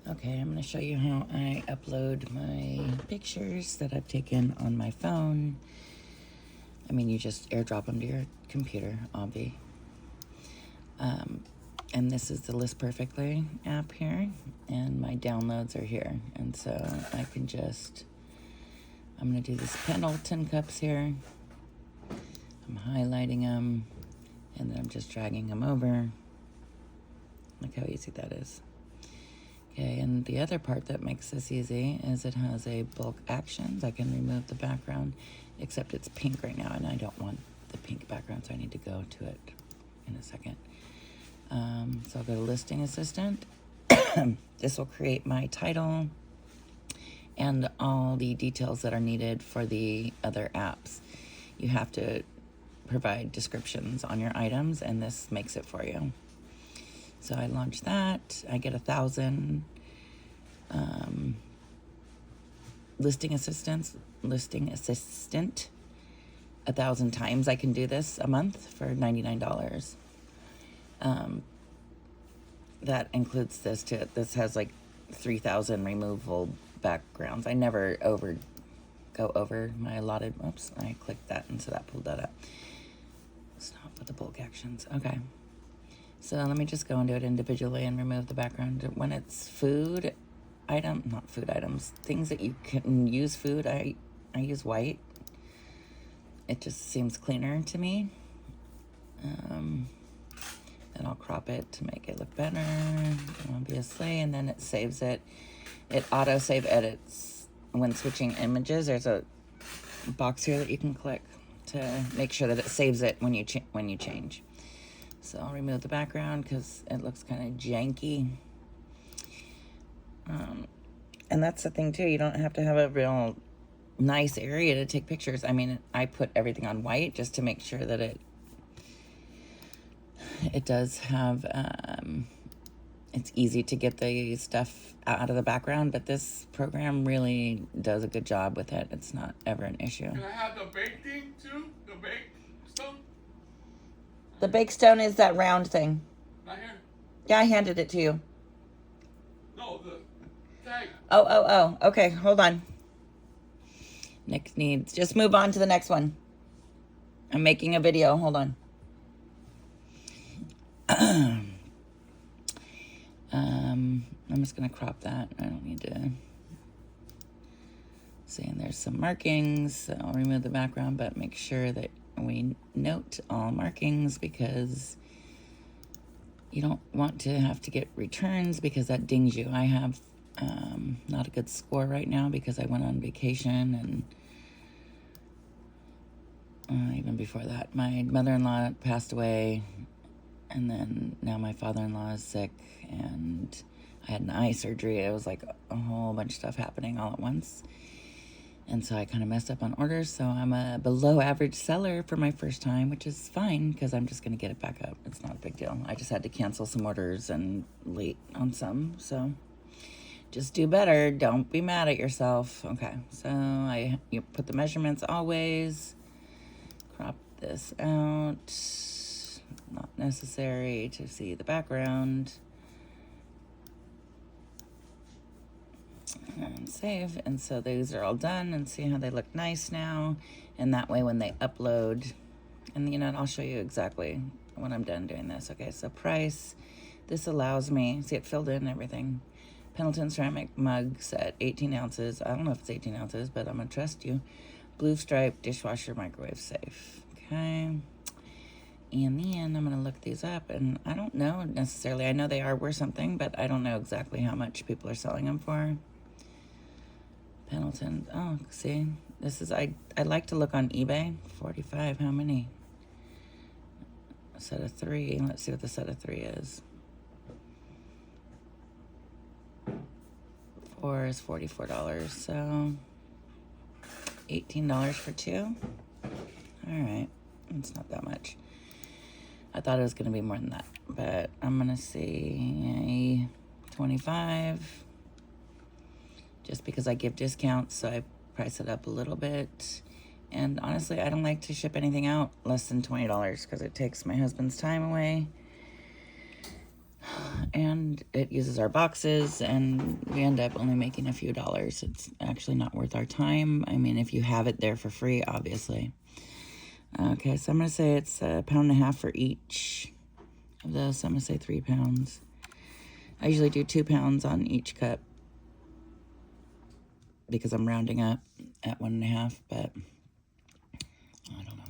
Okay, I'm going to show you how I upload my pictures that I've taken on my phone. I mean, you just airdrop them to your computer, obvi. And this is the List Perfectly app here, and my downloads are here. And so I can just, I'm going to do these Pendleton cups here. I'm highlighting them, and then I'm just dragging them over. Look how easy that is. Okay, and the other part that makes this easy is it has a bulk actions. I can remove the background, except it's pink right now, and I don't want the pink background, so I need to go to it in a second. So I'll go to Listing Assistant. This will create my title and all the details that are needed for the other apps. You have to provide descriptions on your items, and this makes it for you. So I launch that. I get 1,000 listing assistant 1,000 times. I can do this a month for $99. That includes this too. This has like 3,000 removable backgrounds. I never go over my allotted. Oops, I clicked that, and so that pulled that up. Stop with the bulk actions. Okay. So let me just go and do it individually and remove the background. When it's food not food items, things that you can use food, I use white. It just seems cleaner to me. And I'll crop it to make it look better, obviously, and then it saves it. It auto-save edits when switching images. There's a box here that you can click to make sure that it saves it when you change. So I'll remove the background because it looks kind of janky. And that's the thing too, you don't have to have a real nice area to take pictures. I mean, I put everything on white just to make sure that it does have, it's easy to get the stuff out of the background, but this program really does a good job with it. It's not ever an issue. Can I have the bake thing too? The bake stone? The bake stone is that round thing. Right here? Yeah, I handed it to you. No, the tag. Oh. Okay, hold on. Nick needs, just move on to the next one. I'm making a video, hold on. I'm just gonna crop that. I don't need to see, and there's some markings, so I'll remove the background, but make sure that we note all markings because you don't want to have to get returns because that dings you. I have not a good score right now because I went on vacation, and even before that, my mother-in-law passed away, and then now my father-in-law is sick, and I had an eye surgery. It was like a whole bunch of stuff happening all at once. And so I kind of messed up on orders. So I'm a below average seller for my first time, which is fine because I'm just going to get it back up. It's not a big deal. I just had to cancel some orders and late on some. So just do better. Don't be mad at yourself. Okay. So you put the measurements always. Crop this out. Not necessary to see the background. And save. And so these are all done, and see how they look nice now. And that way when they upload, and you know, I'll show you exactly when I'm done doing this. Okay, so price, this allows me, see, it filled in everything. Pendleton ceramic mug set, 18 ounces. I don't know if it's 18 ounces, but I'm gonna trust you. Blue stripe dishwasher, microwave safe. Okay. And then I'm gonna look these up, and I don't know necessarily. I know they are worth something, but I don't know exactly how much people are selling them for. Pendleton, oh, see, this is, I like to look on eBay. 45, how many? A set of 3, let's see what the set of 3 is. 4 is $44, so $18 for 2. All right, it's not that much. I thought it was gonna be more than that, but I'm gonna see 25. Just because I give discounts, so I price it up a little bit. And honestly, I don't like to ship anything out less than $20 because it takes my husband's time away. and it uses our boxes, and we end up only making a few dollars. It's actually not worth our time. I mean, if you have it there for free, obviously. Okay, so I'm going to say it's £1.50 pounds for each of those. So I'm going to say 3 pounds. I usually do 2 pounds on each cup because I'm rounding up at 1.5, but I don't know.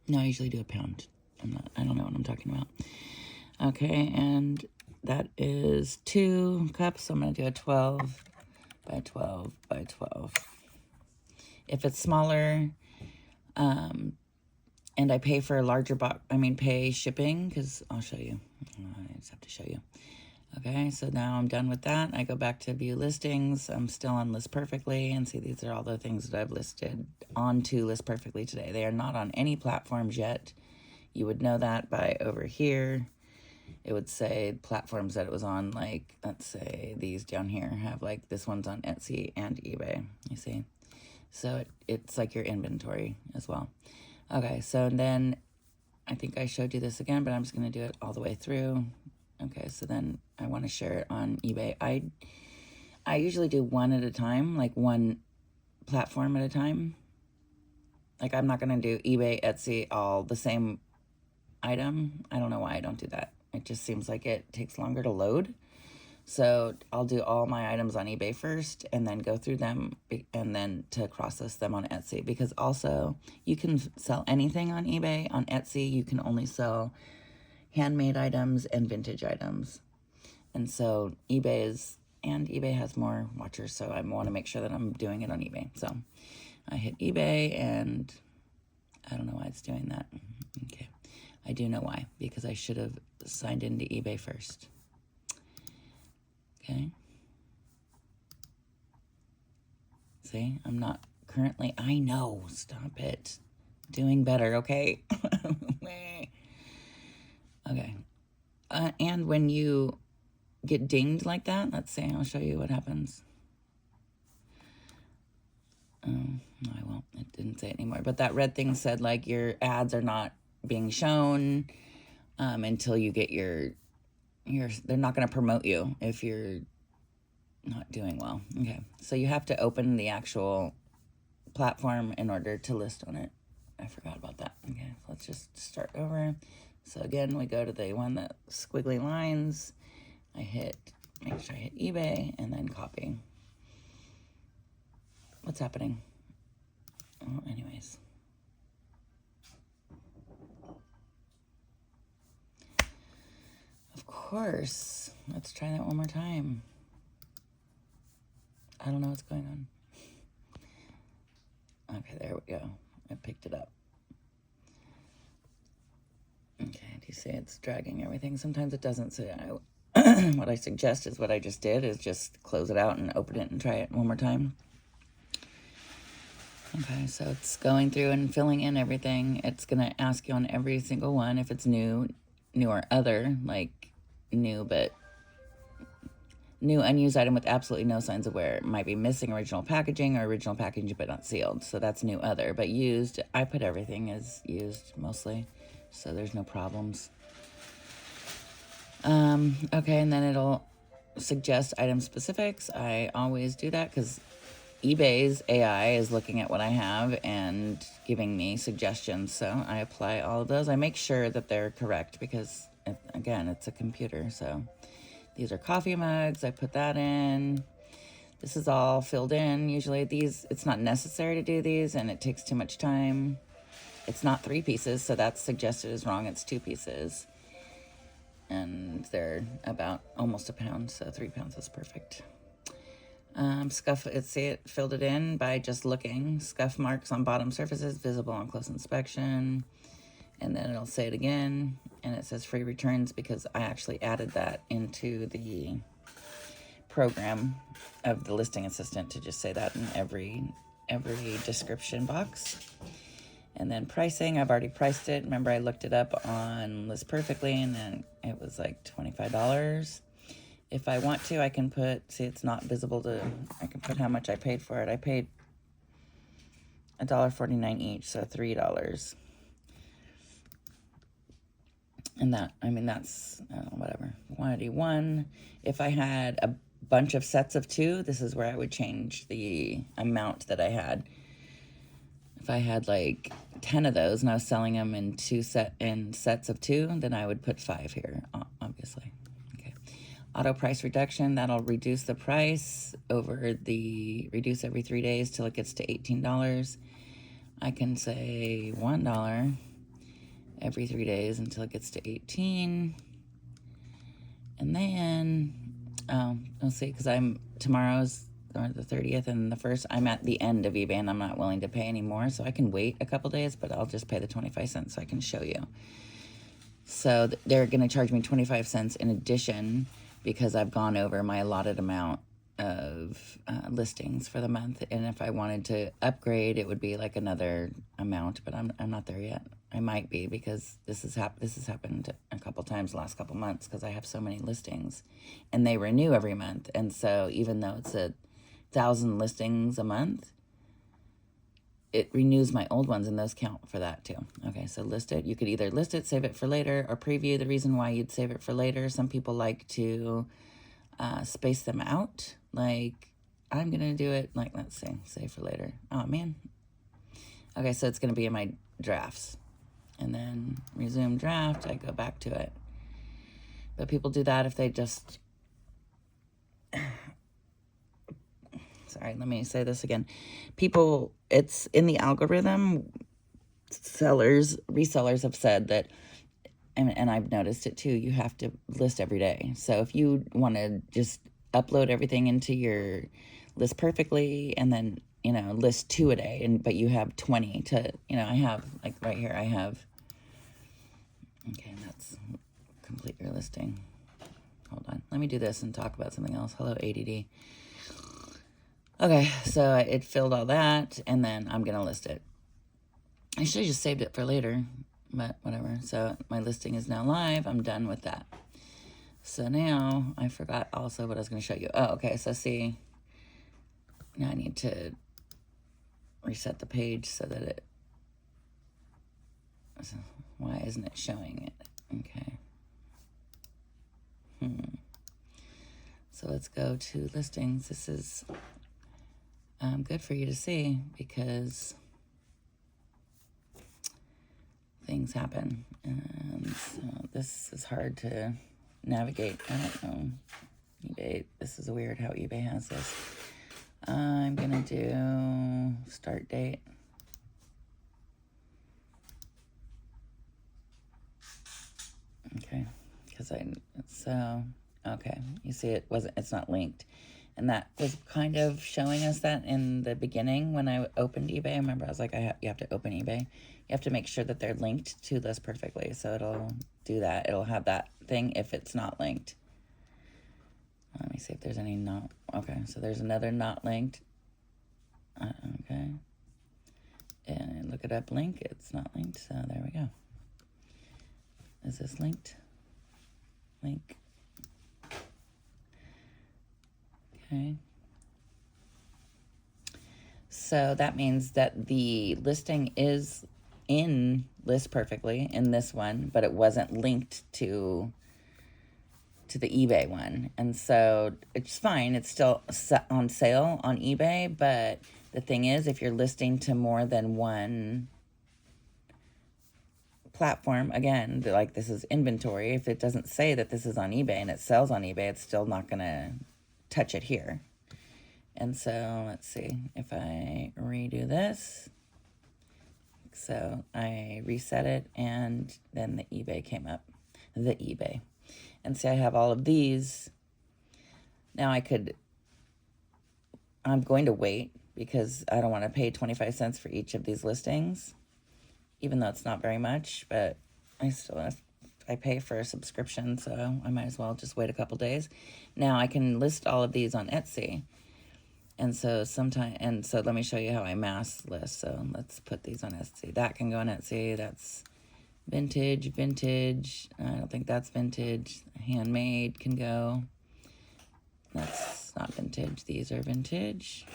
No, I usually do a pound. I don't know what I'm talking about. Okay, and that is 2 cups. So I'm going to do a 12 by 12 by 12. If it's smaller, and I pay for a larger box, pay shipping, because I'll show you. I just have to show you. Okay, so now I'm done with that. I go back to view listings. I'm still on List Perfectly, and see, these are all the things that I've listed onto List Perfectly today. They are not on any platforms yet. You would know that by over here. It would say platforms that it was on, like, let's say these down here have, like, this one's on Etsy and eBay, you see? So it's like your inventory as well. Okay, so then I think I showed you this again, but I'm just going to do it all the way through. Okay, so then I want to share it on eBay. I usually do one at a time, like one platform at a time. Like, I'm not going to do eBay, Etsy, all the same item. I don't know why I don't do that. It just seems like it takes longer to load. So I'll do all my items on eBay first and then go through them and then to process them on Etsy, because also you can sell anything on eBay. On Etsy, you can only sell handmade items and vintage items. And so eBay has more watchers, so I want to make sure that I'm doing it on eBay. So I hit eBay, and I don't know why it's doing that. Okay. I do know why, because I should have signed into eBay first. Okay. See, I'm not currently, I know, stop it. Doing better, okay? Okay. And when you get dinged like that, let's see, I'll show you what happens. No, I won't. It didn't say it anymore. But that red thing said, like, your ads are not being shown until you get your they're not going to promote you if you're not doing well. Okay, so you have to open the actual platform in order to list on it. I forgot about that. Okay, let's just start over. So again, we go to the one that squiggly lines. Make sure I hit eBay and then copy. What's happening? Oh, anyways. Of course. Let's try that one more time. I don't know what's going on. Okay, there we go. I picked it up. Okay, do you see it's dragging everything? Sometimes it doesn't. So what I suggest is what I just did is just close it out and open it and try it one more time. Okay, so it's going through and filling in everything. It's going to ask you on every single one if it's new or other, like new but new unused item with absolutely no signs of wear. It might be missing original packaging or original packaging but not sealed. So that's new other. But used, I put everything as used mostly, so there's no problems. Okay, and then it'll suggest item specifics. I always do that because eBay's AI is looking at what I have and giving me suggestions. So I apply all of those. I make sure that they're correct because, again, it's a computer. So these are coffee mugs. I put that in. This is all filled in. Usually it's not necessary to do these, and it takes too much time. It's not 3 pieces, so that's suggested as wrong. It's 2 pieces. And they're about almost a pound, so 3 pounds is perfect. Scuff, it filled it in by just looking. Scuff marks on bottom surfaces visible on close inspection. And then it'll say it again, and it says free returns because I actually added that into the program of the listing assistant to just say that in every description box. And then pricing, I've already priced it. Remember, I looked it up on List Perfectly, and then it was like $25. If I want to, I can put, see, it's not visible I can put how much I paid for it. I paid $1.49 each, so $3. And that, I mean, that's, whatever, quantity 1. If I had a bunch of sets of 2, this is where I would change the amount that I had. If I had like 10 of those and I was selling them in sets of 2, then I would put 5 here, obviously. Okay. Auto price reduction, that'll reduce the price reduce every 3 days till it gets to $18. I can say $1 every 3 days until it gets to 18. And then, let's see, because tomorrow's the 30th and the 1st, I'm at the end of eBay and I'm not willing to pay anymore. So I can wait a couple days, but I'll just pay the 25 cents so I can show you. So they're going to charge me 25 cents in addition because I've gone over my allotted amount of listings for the month. And if I wanted to upgrade, it would be like another amount, but I'm not there yet. I might be because this has happened a couple times the last couple months because I have so many listings and they renew every month. And so even though it's 1,000 listings a month, it renews my old ones and those count for that too. Okay, so list it. You could either list it, save it for later, or preview. The reason why you'd save it for later, some people like to space them out. Like I'm going to do it like, let's see, save for later. Oh man. Okay, so it's going to be in my drafts. And then resume draft, I go back to it. But people do that if they just... Sorry, let me say this again. People, it's in the algorithm, resellers have said that, and I've noticed it too, you have to list every day. So if you want to just upload everything into your list perfectly and then, list 2 a day, but you have 20 to, I have, like right here, I have, okay, that's complete your listing. Hold on, let me do this and talk about something else. Hello, ADD. Okay, so it filled all that, and then I'm going to list it. I should have just saved it for later, but whatever. So my listing is now live. I'm done with that. So now, I forgot also what I was going to show you. Oh, okay, so see, now I need to reset the page so that why isn't it showing it? Okay. So let's go to listings. This is good for you to see because things happen. And so this is hard to navigate. I don't know. eBay, this is weird how eBay has this. I'm going to do start date. Okay. Okay. You see it's not linked. And that was kind of showing us that in the beginning when I opened eBay. I remember I was like, you have to open eBay. You have to make sure that they're linked to this perfectly. So it'll do that. It'll have that thing if it's not linked. Let me see if there's any not. Okay, so there's another not linked. Okay. And look it up, link. It's not linked, so there we go. Is this linked? Link. Okay. So that means that the listing is in List Perfectly in this one, but it wasn't linked to the eBay one. And so it's fine. It's still on sale on eBay, but the thing is, if you're listing to more than one platform, again, like this is inventory, if it doesn't say that this is on eBay and it sells on eBay, it's still not going to touch it here. And so let's see if I redo this. So I reset it and then the eBay came up. The eBay. And see, I have all of these. Now I'm going to wait because I don't want to pay 25 cents for each of these listings, even though it's not very much, but I pay for a subscription, so I might as well just wait a couple days. Now I can list all of these on Etsy. And so let me show you how I mass list. So let's put these on Etsy. That can go on Etsy. That's vintage. I don't think that's vintage. Handmade can go. That's not vintage. These are vintage.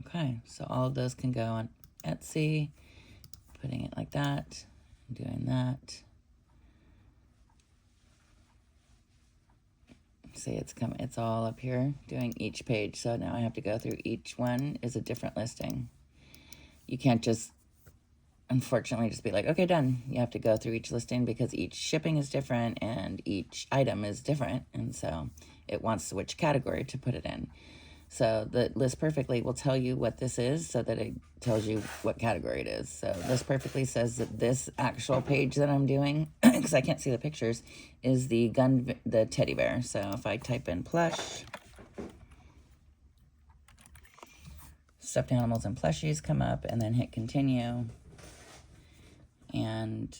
Okay, so all of those can go on Etsy. putting it like that, doing that. See, it's all up here doing each page. So now I have to go through each one is a different listing. You can't just, unfortunately, just be like, okay, done. You have to go through each listing because each shipping is different and each item is different. And so it wants which category to put it in. So the List Perfectly will tell you what this is so that it tells you what category it is. So List Perfectly says that this actual page that I'm doing, because I can't see the pictures, is the teddy bear. So if I type in plush, stuffed animals and plushies come up, and then hit continue. And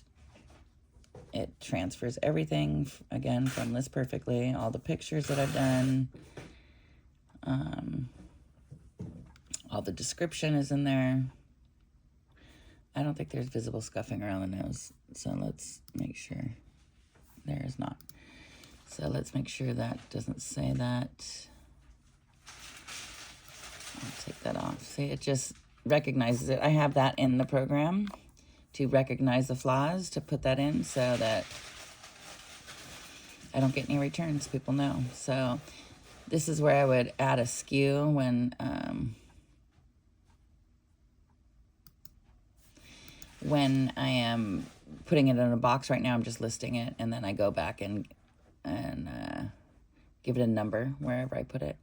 it transfers everything, again, from List Perfectly, all the pictures that I've done. All the description is in there. I don't think there's visible scuffing around the nose, so let's make sure there is not. So let's make sure that doesn't say that. I'll take that off. See, it just recognizes it. I have that in the program to recognize the flaws, to put that in so that I don't get any returns, people know. So this is where I would add a SKU when I am putting it in a box. Right now I'm just listing it, and then I go back and give it a number wherever I put it.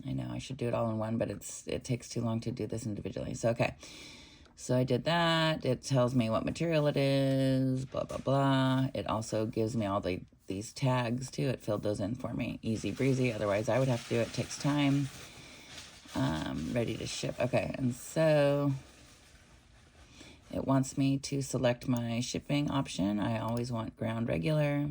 I know I should do it all in one, but it takes too long to do this individually. So, okay. So I did that. It tells me what material it is, blah, blah, blah. It also gives me all these tags too. It filled those in for me. Easy breezy. Otherwise I would have to do it. It takes time. Ready to ship. Okay. And so it wants me to select my shipping option. I always want ground regular.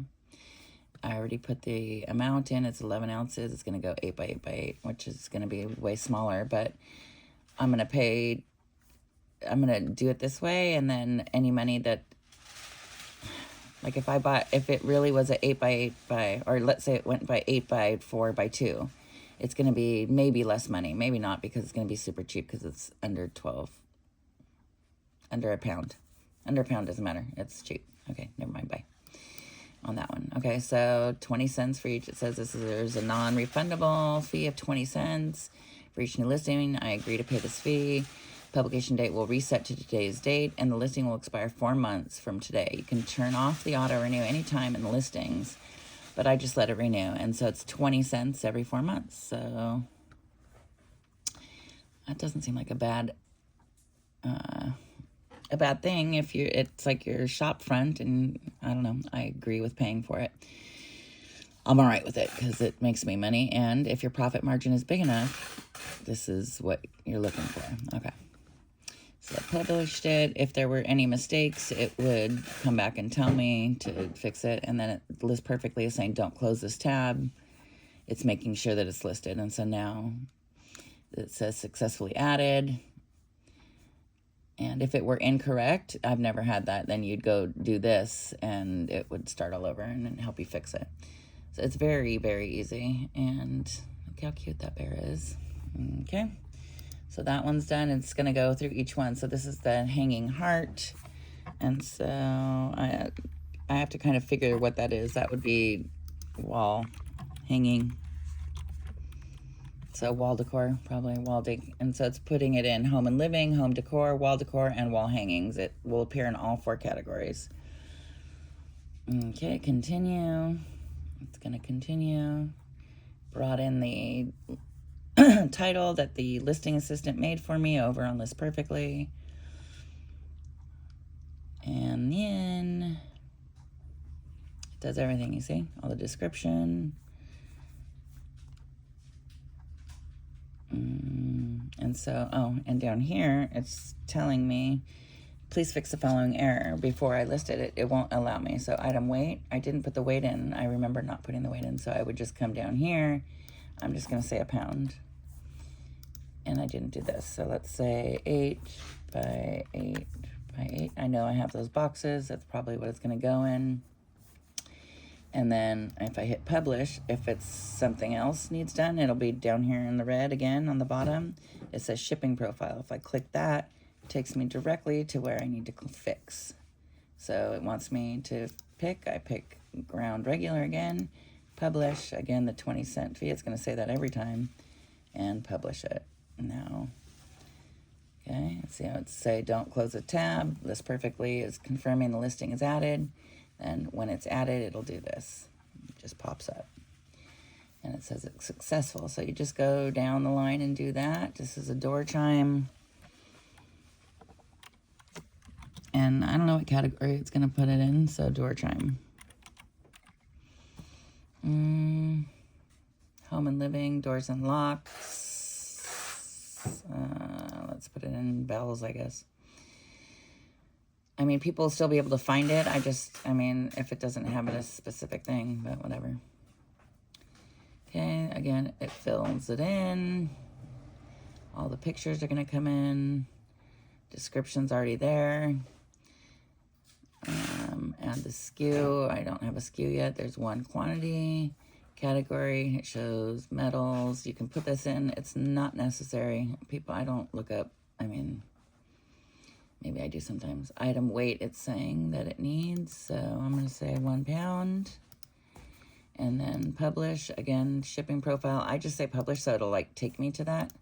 I already put the amount in. It's 11 ounces. It's going to go 8 by 8 by 8, which is going to be way smaller, but I'm going to do it this way. And then any money that, like if it really was a 8 by 8 or let's say it went by 8 by 4 by 2, it's going to be maybe less money, maybe not, because it's going to be super cheap because it's under a pound. Under a pound doesn't matter. It's cheap. Okay, never mind. Bye on that one. Okay, so 20 cents for each. It says there's a non-refundable fee of 20 cents for each new listing. I agree to pay this fee. Publication date will reset to today's date, and the listing will expire 4 months from today. You can turn off the auto renew anytime in the listings, but I just let it renew, and so it's 20 cents every 4 months. So that doesn't seem like a bad thing if it's like your shop front, and I don't know, I agree with paying for it. I'm all right with it because it makes me money, and if your profit margin is big enough, this is what you're looking for. Okay. So I published it. If there were any mistakes, it would come back and tell me to fix it. And then it List Perfectly is saying, don't close this tab. It's making sure that it's listed. And so now it says successfully added. And if it were incorrect, I've never had that, then you'd go do this and it would start all over and help you fix it. So it's very, very easy. And look how cute that bear is. Okay. So that one's done. It's going to go through each one. So this is the hanging heart. And so I have to kind of figure what that is. That would be wall hanging. So wall decor, probably wall decor. And so it's putting it in home and living, home decor, wall decor, and wall hangings. It will appear in all 4 categories. Okay, continue. It's going to continue. Brought in the title that the listing assistant made for me over on List Perfectly. And then it does everything, you see? All the description. And so, and down here, it's telling me, please fix the following error. Before I listed it, it won't allow me. So item weight, I didn't put the weight in. I remember not putting the weight in. So I would just come down here. I'm just going to say a pound. And I didn't do this. So let's say 8 by 8 by 8. I know I have those boxes. That's probably what it's going to go in. And then if I hit publish, if it's something else needs done, it'll be down here in the red again on the bottom. It says shipping profile. If I click that, takes me directly to where I need to fix. So it wants me to pick. I pick ground regular again, publish. Again, the 20-cent fee. It's going to say that every time. And publish it. Now, okay, let's see how it say don't close a tab. List perfectly is confirming the listing is added. And when it's added, it'll do this. It just pops up. And it says it's successful. So you just go down the line and do that. This is a door chime. And I don't know what category it's going to put it in, so door chime. Home and living, doors and locks. Let's put it in bells, I guess. I mean, people will still be able to find it. I mean, if it doesn't have a specific thing, but whatever. Okay, again, it fills it in. All the pictures are going to come in. Description's already there. Add the SKU. I don't have a SKU yet. There's one quantity. Category. It shows metals. You can put this in. It's not necessary. People, I don't look up. I mean, maybe I do sometimes. Item weight, it's saying that it needs. So I'm going to say 1 pound. And then publish. Again, shipping profile. I just say publish so it'll like take me to that.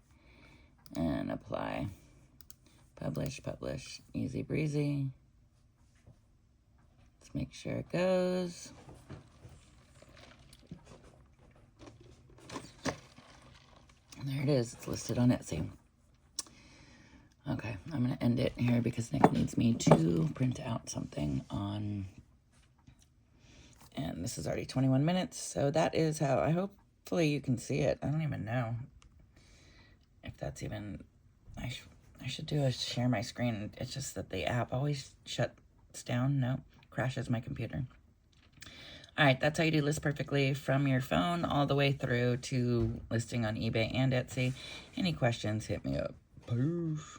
And apply. Publish, publish. Easy breezy. Let's make sure it goes. And there it is. It's listed on Etsy. Okay, I'm going to end it here because Nick needs me to print out something on... And this is already 21 minutes, so that is how... hopefully you can see it. I don't even know if that's even... I should do a share my screen. It's just that the app always shuts down. No, crashes my computer. All right, that's how you do List Perfectly from your phone all the way through to listing on eBay and Etsy. Any questions, hit me up. Poof.